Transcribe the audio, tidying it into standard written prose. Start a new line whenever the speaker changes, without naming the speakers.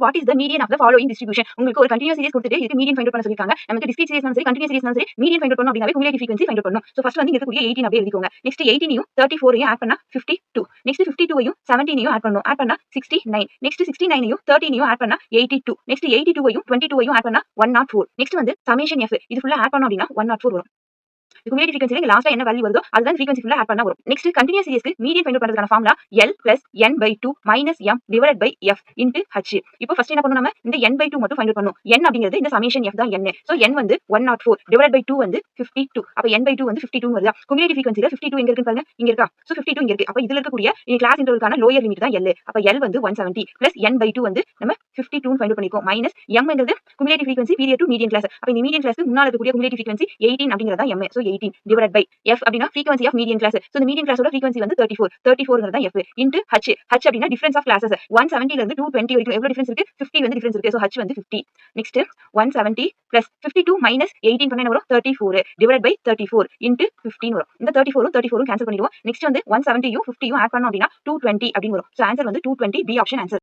What is the median of the following distribution. உங்களுக்கு ஒரு continuous series கொடுத்துட்டு இதுக்கு மீடியன் ஃபைண்ட் அவுட் பண்ண சொல்லிருக்காங்க. நமக்கு டிஸ்கிரீட் சீரிஸ் சரி கண்டினியூஸ் சீரிஸ் சரி மீடியன் ஃபைண்ட் அவுட் பண்ணனும் அப்படினாவே குமுலேட்டிவ் ஃப்ரீக்வென்சி ஃபைண்ட் அவுட் பண்ணனும். சோ ஃபர்ஸ்ட் வந்து இங்க இருக்கக்கூடிய 18 அப்படியே எழுதிக்கோங்க. நெக்ஸ்ட் 18 யும் 34 யும் ஆட் பண்ணா 52. நெக்ஸ்ட் 52 யும் 17 யும் ஆட் பண்ணனும். ஆட் பண்ணா 69. நெக்ஸ்ட் 69 யும் 13 யும் ஆட் பண்ணா 82. நெக்ஸ்ட் 82 யும் 22 யும் ஆட் பண்ணா 104. நெக்ஸ்ட் வந்து சமேஷன் f இது ஃபுல்லா ஆட் பண்ணோம் அப்படினா 104 வரும். குமுலேட்டிவ் ஃப்ரீக்வென்சில இங்க லாஸ்டா என்ன வேல்யூ வருதோ அதுதான் ஃப்ரீக்வென்சி ஃபுல்லா ஆட் பண்ணா வரும். நெக்ஸ்ட் கண்டினியூஸ் சீரிஸ்க்கு மீடியன் ஃபைண்ட் அவுட் பண்றதுக்கான formula L plus n/2 minus m divided by f into h. இப்போ ஃபர்ஸ்ட் என்ன பண்ணனும், நம்ம இந்த n/2 மட்டும் ஃபைண்ட் அவுட் பண்ணனும். n அப்படிங்கிறது இந்த சமேஷன் f தான் n. சோ n வந்து 104 divided by 2 வந்து 52. அப்ப n/2 வந்து 52 வருதா. குமுலேட்டிவ் ஃப்ரீக்வென்சில 52 எங்க இருக்குன்னு பாருங்க, இங்க இருக்கா. சோ 52 இங்க இருக்கு. அப்ப இதுல இருக்கக்கூடிய இந்த கிளாஸ் இன்டர்வலுக்கான லோயர் லிமிட் தான் L. அப்ப L வந்து 170 plus n/2 வந்து நம்ம 52 ன்னு ஃபைண்ட் அவுட் பண்ணிருக்கோம். மைனஸ் m ங்கிறது cumulative frequency period to median class. அப்ப இந்த மீடியன் கிளாஸ்க்கு முன்னால இருக்கக்கூடிய குமுலேட்டிவ் ஃப்ரீக்வென்சி 18 அப்படிங்கிறது தான் m. So 18 divided by f அப்படினா frequency of median class. So the median class ஓட frequency வந்து 34 ங்கறது தான் f into h. h அப்படினா difference of classes. 170 ல இருந்து 220 வரைக்கும் எவ்வளவு டிஃபரன்ஸ் இருக்கு, 50 வந்து டிஃபரன்ஸ் இருக்கு. So h வந்து 50. நெக்ஸ்ட் 170 plus 52 minus 18 பண்ணா என்ன வரும், 34 divided by 34 into 15 வரும். இந்த 34 ம் 34 ம் கேன்சல் பண்ணிடுவோம். நெக்ஸ்ட் வந்து 170 யும் 50 யும் ஆட் பண்ணோம் அப்படினா 220 அப்படி வரும். So ஆன்சர் வந்து 220, B ஆப்ஷன் ஆன்சர்.